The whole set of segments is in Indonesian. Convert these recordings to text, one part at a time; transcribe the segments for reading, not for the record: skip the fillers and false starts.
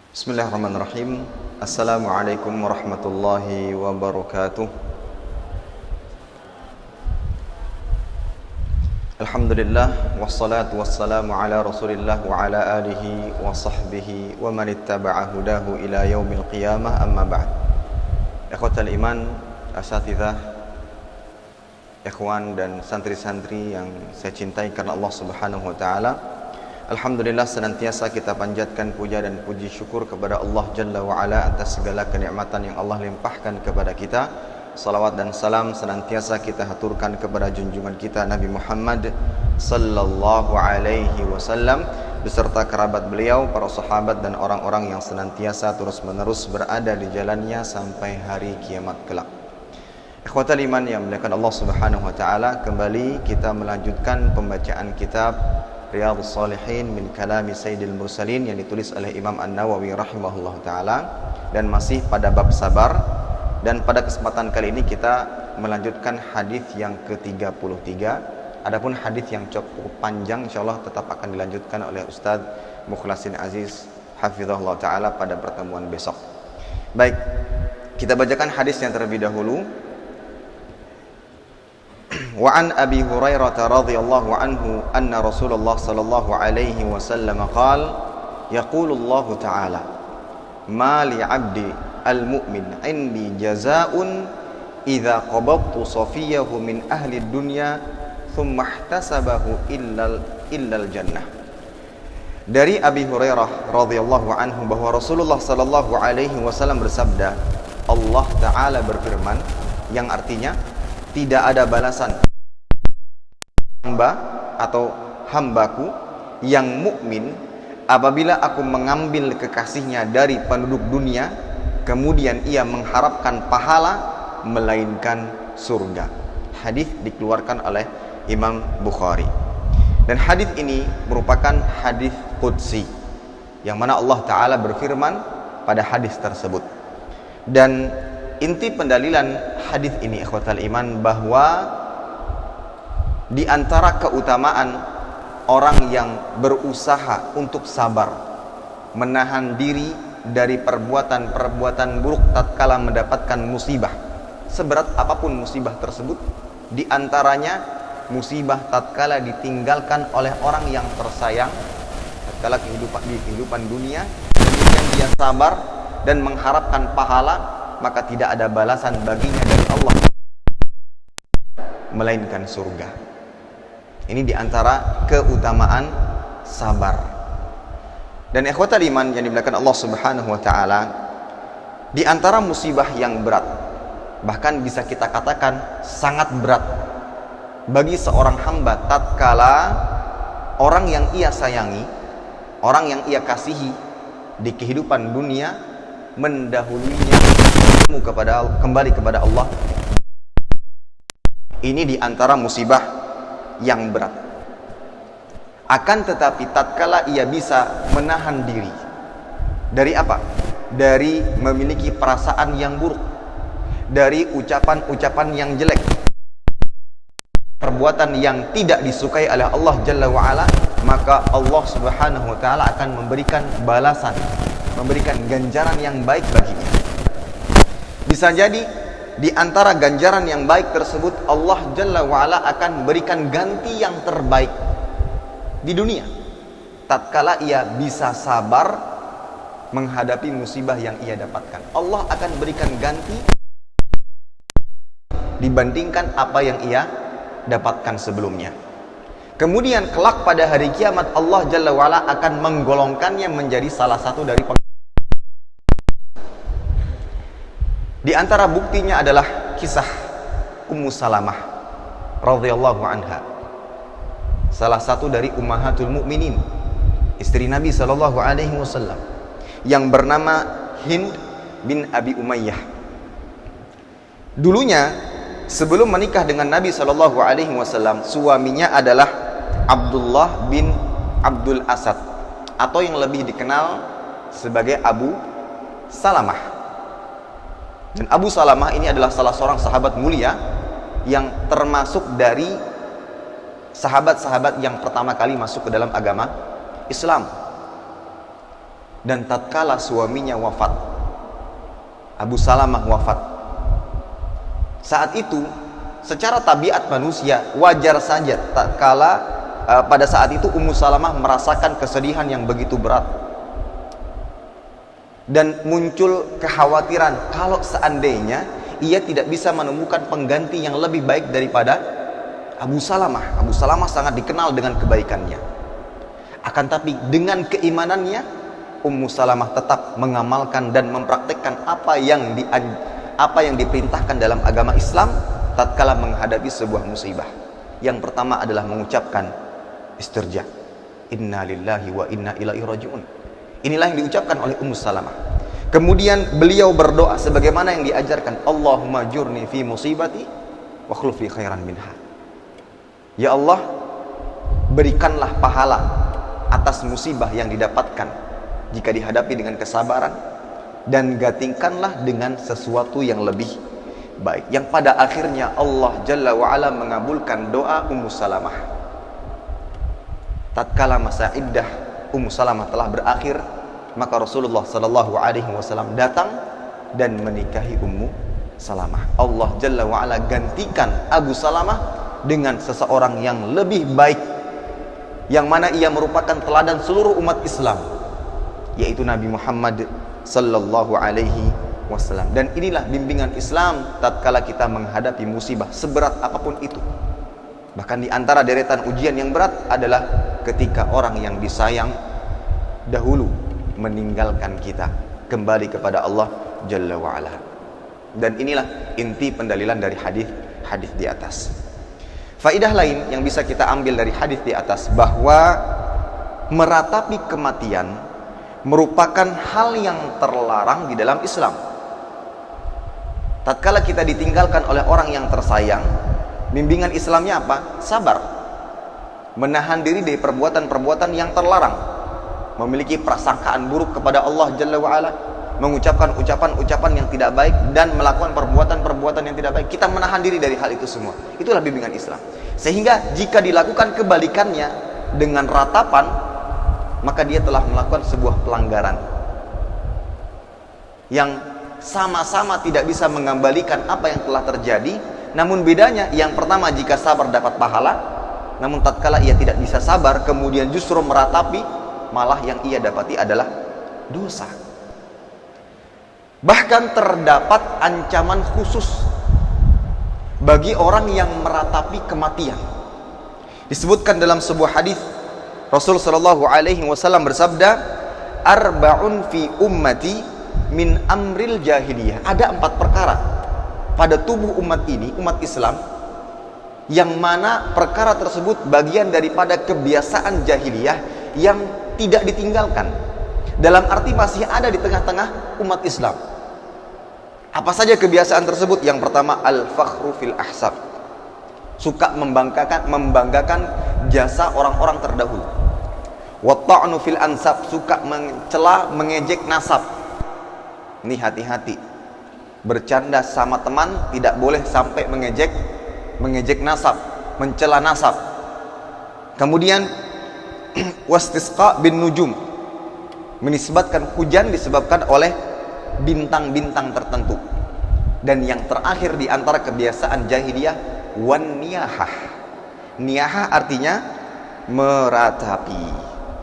Bismillahirrahmanirrahim. Assalamualaikum warahmatullahi wabarakatuh. Alhamdulillah wassalatu wassalamu ala Rasulillah wa ala alihi wa sahbihi wa man ittaba'a hudahu ila yaumil qiyamah, amma ba'd. Ikhwatal iman, asatidzah, ikhwan dan santri-santri yang saya cintai karena Allah Subhanahu wa taala. Alhamdulillah, senantiasa kita panjatkan puja dan puji syukur kepada Allah Jalla wa'ala atas segala kenikmatan yang Allah limpahkan kepada kita. Salawat dan salam senantiasa kita haturkan kepada junjungan kita Nabi Muhammad sallallahu alaihi wasallam beserta kerabat beliau, para sahabat dan orang-orang yang senantiasa terus-menerus berada di jalannya sampai hari kiamat kelak. Ikhwatal iman yang dimuliakan Allah Subhanahu wa taala, kembali kita melanjutkan pembacaan kitab Riyadhus Shalihin min kalami Sayyidil Mursalin yang ditulis oleh Imam An-Nawawi rahimahullah ta'ala, dan masih pada bab sabar. Dan pada kesempatan kali ini kita melanjutkan hadis yang ke-33. Adapun hadis yang cukup panjang insyaallah tetap akan dilanjutkan oleh Ustaz Mukhlasin Aziz hafizahullah ta'ala pada pertemuan besok. Baik, kita bacakan hadis yang terlebih dahulu. Wa an Abi Hurairah radhiyallahu anhu anna Rasulullah sallallahu alaihi wasallam qala yaqulu Allah ta'ala ma li 'abdi al-mu'min 'indi jazaa'un idza qabadtu safiyahu min ahli dunya thumma ihtasabahu illa al-jannah. Dari Abi Hurairah radhiyallahu anhu bahwa Rasulullah sallallahu alaihi wasallam bersabda, Allah Ta'ala berfirman, yang artinya tidak ada balasan hamba atau hambaku yang mukmin apabila aku mengambil kekasihnya dari penduduk dunia kemudian ia mengharapkan pahala melainkan surga. Hadis dikeluarkan oleh Imam Bukhari. Dan hadis ini merupakan hadis qudsi yang mana Allah Ta'ala berfirman pada hadis tersebut. Dan inti pendalilan hadis ini ikhwatal iman bahwa di antara keutamaan orang yang berusaha untuk sabar, menahan diri dari perbuatan-perbuatan buruk tatkala mendapatkan musibah, seberat apapun musibah tersebut, di antaranya musibah tatkala ditinggalkan oleh orang yang tersayang, tatkala kehidupan dunia, kemudian dia sabar dan mengharapkan pahala, maka tidak ada balasan baginya dari Allah melainkan surga. Ini diantara keutamaan sabar. Dan ikhwatal iman yang dimuliakan Allah Subhanahu wa taala, di antara musibah yang berat, bahkan bisa kita katakan sangat berat bagi seorang hamba tatkala orang yang ia sayangi, orang yang ia kasihi di kehidupan dunia mendahulunya kembali kepada Allah. Ini di antara musibah yang berat. Akan tetapi tatkala ia bisa menahan diri dari apa? Dari memiliki perasaan yang buruk, dari ucapan-ucapan yang jelek, perbuatan yang tidak disukai oleh Allah Jalla wa'ala, maka Allah Subhanahu wa ta'ala akan memberikan balasan, memberikan ganjaran yang baik baginya. Bisa jadi di antara ganjaran yang baik tersebut Allah Jalla wa'ala akan berikan ganti yang terbaik di dunia tatkala ia bisa sabar menghadapi musibah yang ia dapatkan. Allah akan berikan ganti dibandingkan apa yang ia dapatkan sebelumnya. Kemudian kelak pada hari kiamat Allah Jalla wa'ala akan menggolongkannya menjadi salah satu dari di antara buktinya adalah kisah Ummu Salamah radhiyallahu anha, salah satu dari ummahatul mukminin, istri Nabi sallallahu alaihi wasallam yang bernama Hind bin Abi Umayyah. Dulunya sebelum menikah dengan Nabi sallallahu alaihi wasallam, suaminya adalah Abdullah bin Abdul Asad atau yang lebih dikenal sebagai Abu Salamah. Dan Abu Salamah ini adalah salah seorang sahabat mulia yang termasuk dari sahabat-sahabat yang pertama kali masuk ke dalam agama Islam. dan tatkala suaminya wafat, Abu Salamah wafat. Saat itu secara tabiat manusia wajar saja tatkala pada saat itu Ummu Salamah merasakan kesedihan yang begitu berat dan muncul kekhawatiran kalau seandainya ia tidak bisa menemukan pengganti yang lebih baik daripada Abu Salamah. Abu Salamah sangat dikenal dengan kebaikannya. Akan tapi dengan keimanannya, Ummu Salamah tetap mengamalkan dan mempraktekkan apa yang diperintahkan dalam agama Islam tatkala menghadapi sebuah musibah. Yang pertama adalah mengucapkan istirja. Inna lillahi wa inna ilaihi raji'un. Inilah yang diucapkan oleh Ummu Salamah. Kemudian beliau berdoa sebagaimana yang diajarkan, Allahumma jurni fi musibati wa khlufi khairan minha. Ya Allah, berikanlah pahala atas musibah yang didapatkan jika dihadapi dengan kesabaran, dan gantikanlah dengan sesuatu yang lebih baik. Yang pada akhirnya Allah Jalla wa'ala mengabulkan doa Ummu Salamah. Tatkala masa iddah Ummu Salamah telah berakhir, maka Rasulullah SAW datang dan menikahi Ummu Salamah. Allah Jalla wa'ala gantikan Abu Salamah dengan seseorang yang lebih baik, yang mana ia merupakan teladan seluruh umat Islam, yaitu Nabi Muhammad sallallahu alaihi wasallam. Dan inilah bimbingan Islam tatkala kita menghadapi musibah seberat apapun itu. Bahkan di antara deretan ujian yang berat adalah ketika orang yang disayang dahulu meninggalkan kita, kembali kepada Allah Jalla wa'ala. Dan inilah inti pendalilan dari hadis di atas. Faidah lain yang bisa kita ambil dari hadis di atas, bahwa meratapi kematian merupakan hal yang terlarang di dalam Islam. Tatkala kita ditinggalkan oleh orang yang tersayang, bimbingan Islamnya apa? Sabar, menahan diri dari perbuatan-perbuatan yang terlarang, memiliki prasangkaan buruk kepada Allah Jalla wa'ala, mengucapkan ucapan-ucapan yang tidak baik, dan melakukan perbuatan-perbuatan yang tidak baik. Kita menahan diri dari hal itu semua. Itulah bimbingan Islam. Sehingga jika dilakukan kebalikannya dengan ratapan, maka dia telah melakukan sebuah pelanggaran yang sama-sama tidak bisa mengembalikan apa yang telah terjadi. Namun bedanya, yang pertama jika sabar dapat pahala, namun tatkala ia tidak bisa sabar kemudian justru meratapi, malah yang ia dapati adalah dosa. Bahkan terdapat ancaman khusus bagi orang yang meratapi kematian. Disebutkan dalam sebuah hadis, Rasul sallallahu alaihi wasallam bersabda, arba'un fi ummati min amril jahiliyah. Ada 4 perkara pada tubuh umat ini, umat Islam, yang mana perkara tersebut bagian daripada kebiasaan jahiliyah yang tidak ditinggalkan. Dalam arti masih ada di tengah-tengah umat Islam. Apa saja kebiasaan tersebut? Yang pertama, al-fakhru fil ahsab. Suka membanggakan jasa orang-orang terdahulu. Wa ta'nu fil ansab. Suka mencela, mengejek nasab. Ini hati-hati. Bercanda sama teman tidak boleh sampai mengejek nasab, mencela nasab. Kemudian wastisqa bin nujum, menisbatkan hujan disebabkan oleh bintang-bintang tertentu. Dan yang terakhir di antara kebiasaan jahiliyah, wan niyahah. Niyahah artinya meratapi,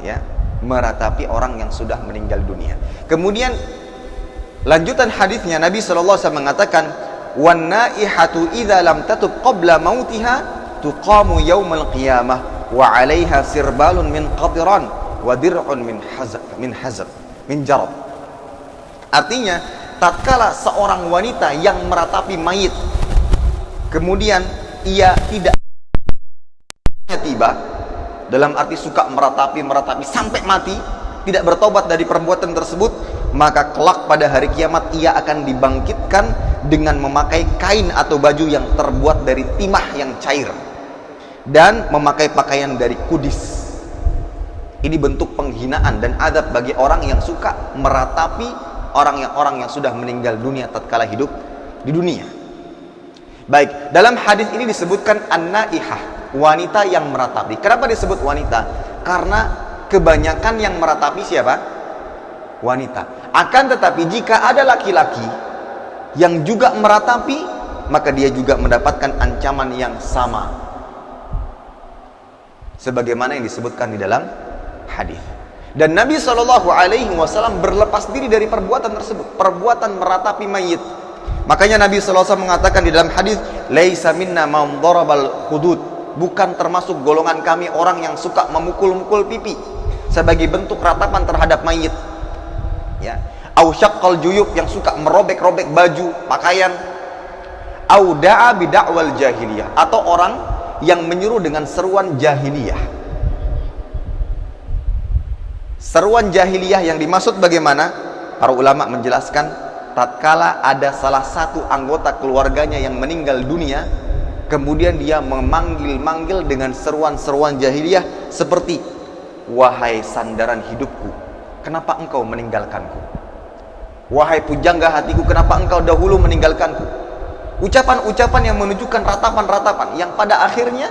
ya, meratapi orang yang sudah meninggal dunia. Kemudian lanjutan hadisnya, Nabi SAW mengatakan, wan naihatu idza lam tatub qabla mautiha tuqamu yaumal qiyamah wa 'alaiha sirbalun min qatiran wa dir'un min jarab. Artinya, tatkala seorang wanita yang meratapi mayit kemudian ia tidak tiba, dalam arti suka meratapi sampai mati, tidak bertobat dari perbuatan tersebut, maka kelak pada hari kiamat ia akan dibangkitkan dengan memakai kain atau baju yang terbuat dari timah yang cair dan memakai pakaian dari kudis. Ini bentuk penghinaan dan adab bagi orang yang suka meratapi orang yang sudah meninggal dunia tatkala hidup di dunia. Baik, dalam hadis ini disebutkan an-naihah, wanita yang meratapi. Kenapa disebut wanita? Karena kebanyakan yang meratapi siapa? wanita. Akan tetapi jika ada laki-laki yang juga meratapi, maka dia juga mendapatkan ancaman yang sama, sebagaimana yang disebutkan di dalam hadis. Dan Nabi SAW berlepas diri dari perbuatan tersebut, perbuatan meratapi mayit. Makanya Nabi SAW mengatakan di dalam hadis, laisa minna man darabal hudud, bukan termasuk golongan kami orang yang suka memukul-mukul pipi sebagai bentuk ratapan terhadap mayit, ya. Au syaqqal juyub, yang suka merobek-robek baju, pakaian. Au da'a bida'wal jahiliyah, atau orang yang menyuruh dengan seruan jahiliyah. Seruan jahiliyah yang dimaksud bagaimana? Para ulama menjelaskan, tatkala ada salah satu anggota keluarganya yang meninggal dunia, kemudian dia memanggil-manggil dengan seruan-seruan jahiliyah seperti, wahai sandaran hidupku, kenapa engkau meninggalkanku? Wahai pujangga hatiku, kenapa engkau dahulu meninggalkanku? Ucapan-ucapan yang menunjukkan ratapan-ratapan yang pada akhirnya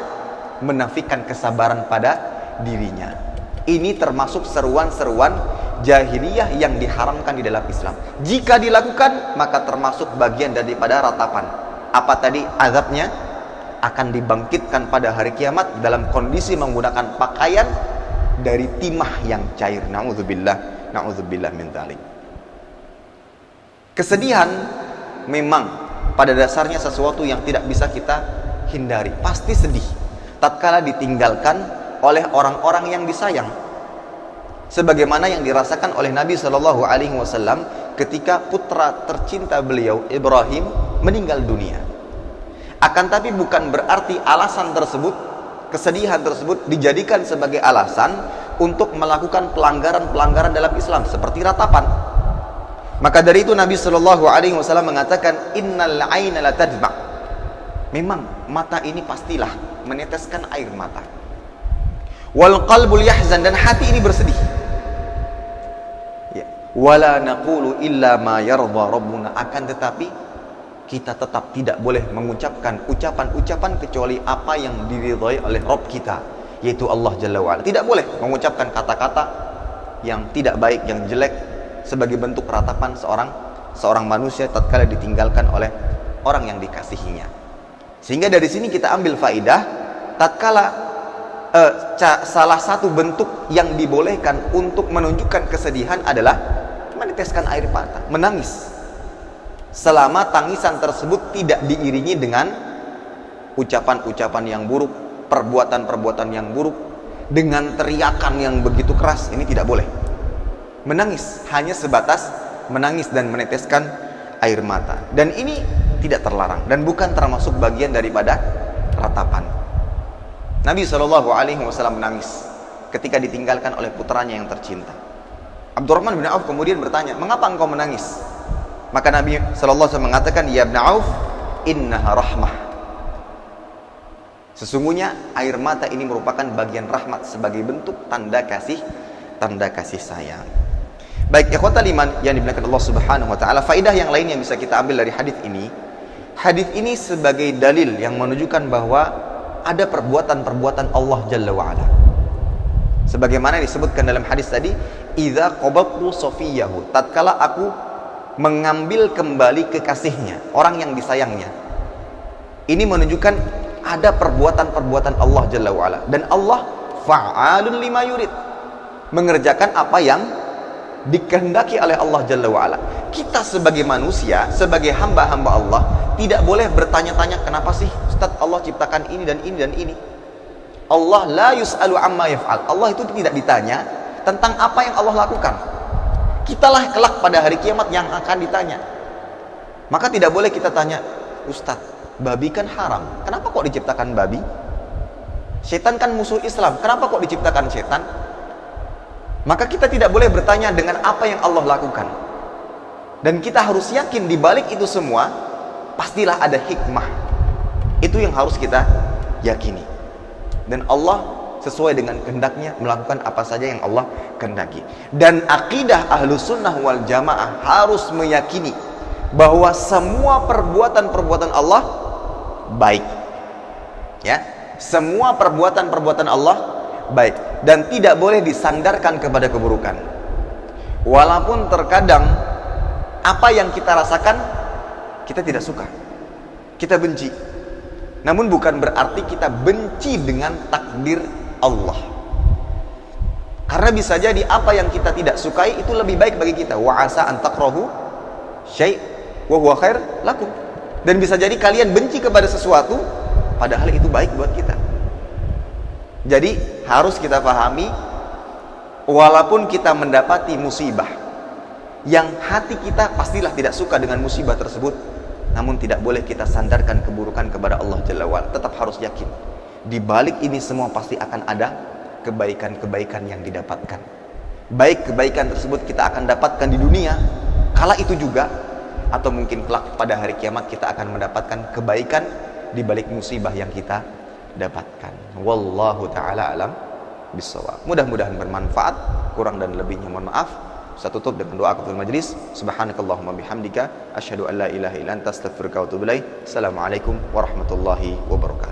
menafikan kesabaran pada dirinya. Ini termasuk seruan-seruan jahiliyah yang diharamkan di dalam Islam. Jika dilakukan, maka termasuk bagian daripada ratapan. Apa tadi? Azabnya akan dibangkitkan pada hari kiamat dalam kondisi menggunakan pakaian dari timah yang cair. Na'udzubillah, na'udzubillah min dzalik. Kesedihan memang pada dasarnya sesuatu yang tidak bisa kita hindari. Pasti sedih tatkala ditinggalkan oleh orang-orang yang disayang, sebagaimana yang dirasakan oleh Nabi SAW ketika putra tercinta beliau Ibrahim meninggal dunia. Akan tapi bukan berarti alasan tersebut, kesedihan tersebut dijadikan sebagai alasan untuk melakukan pelanggaran-pelanggaran dalam Islam seperti ratapan. Maka dari itu Nabi SAW mengatakan, innal aina la tadma', memang mata ini pastilah meneteskan air mata. Wal qalbul yahzan, dan hati ini bersedih. Ya. Wala naqulu illa ma yarda rabbuna, akan tetapi kita tetap tidak boleh mengucapkan ucapan-ucapan kecuali apa yang diridhai oleh Rabb kita, yaitu Allah Jalla wa'ala. Tidak boleh mengucapkan kata-kata yang tidak baik, yang jelek, sebagai bentuk ratapan seorang manusia tatkala ditinggalkan oleh orang yang dikasihinya. Sehingga dari sini kita ambil faidah, tatkala salah satu bentuk yang dibolehkan untuk menunjukkan kesedihan adalah meneteskan air mata, menangis, selama tangisan tersebut tidak diiringi dengan ucapan-ucapan yang buruk, perbuatan-perbuatan yang buruk, dengan teriakan yang begitu keras. Ini tidak boleh. Menangis hanya sebatas menangis dan meneteskan air mata, dan ini tidak terlarang dan bukan termasuk bagian daripada ratapan. Nabi SAW menangis ketika ditinggalkan oleh putranya yang tercinta. Abdurrahman bin Auf kemudian bertanya, mengapa engkau menangis? Maka Nabi SAW mengatakan, ya Ibn Auf, innaha rahmah, sesungguhnya air mata ini merupakan bagian rahmat sebagai bentuk tanda kasih sayang. Baik, ikhwatal iman yang dimuliakan Allah Subhanahu wa taala, faidah yang lain yang bisa kita ambil dari hadis ini sebagai dalil yang menunjukkan bahwa ada perbuatan-perbuatan Allah Jalla wa'ala, sebagaimana disebutkan dalam hadis tadi, idza qabadtu safiyahu, tatkala aku mengambil kembali kekasihnya, orang yang disayangnya. Ini menunjukkan ada perbuatan-perbuatan Allah Jalla wa'ala, dan Allah fa'alun lima yurid, mengerjakan apa yang dikehendaki oleh Allah Jalla wa'ala. Kita sebagai manusia, sebagai hamba-hamba Allah, tidak boleh bertanya-tanya, kenapa sih Ustaz Allah ciptakan ini dan ini dan ini. Allah la yus'alu amma yaf'al, Allah itu tidak ditanya tentang apa yang Allah lakukan. Kitalah kelak pada hari kiamat yang akan ditanya. Maka tidak boleh kita tanya, Ustaz, babi kan haram, kenapa kok diciptakan babi? Setan kan musuh Islam, kenapa kok diciptakan setan? Maka kita tidak boleh bertanya dengan apa yang Allah lakukan. Dan kita harus yakin di balik itu semua pastilah ada hikmah. Itu yang harus kita yakini. Dan Allah sesuai dengan kehendaknya melakukan apa saja yang Allah kehendaki. Dan akidah Ahlus Sunnah wal Jamaah harus meyakini bahwa semua perbuatan-perbuatan Allah baik. Ya, semua perbuatan-perbuatan Allah baik dan tidak boleh disandarkan kepada keburukan. Walaupun terkadang apa yang kita rasakan kita tidak suka, kita benci, namun bukan berarti kita benci dengan takdir Allah. Karena bisa jadi apa yang kita tidak sukai itu lebih baik bagi kita. Wa asa an takrahu syai' wa huwa khair lakum. Dan bisa jadi kalian benci kepada sesuatu padahal itu baik buat kita. Jadi harus kita pahami, walaupun kita mendapati musibah yang hati kita pastilah tidak suka dengan musibah tersebut, namun tidak boleh kita sandarkan keburukan kepada Allah Jalla wa'ala. Tetap harus yakin di balik ini semua pasti akan ada kebaikan-kebaikan yang didapatkan. Baik kebaikan tersebut kita akan dapatkan di dunia kala itu juga, atau mungkin kelak pada hari kiamat kita akan mendapatkan kebaikan di balik musibah yang kita dapatkan. Wallahu ta'ala alam bissawab. Mudah-mudahan bermanfaat, kurang dan lebihnya mohon maaf. Saya tutup dengan doa kafaratul majlis. Subhanakallahumma bihamdika asyhadu an la ilaha illa anta astaghfiruka wa atubu ilaik. Assalamualaikum warahmatullahi wabarakatuh.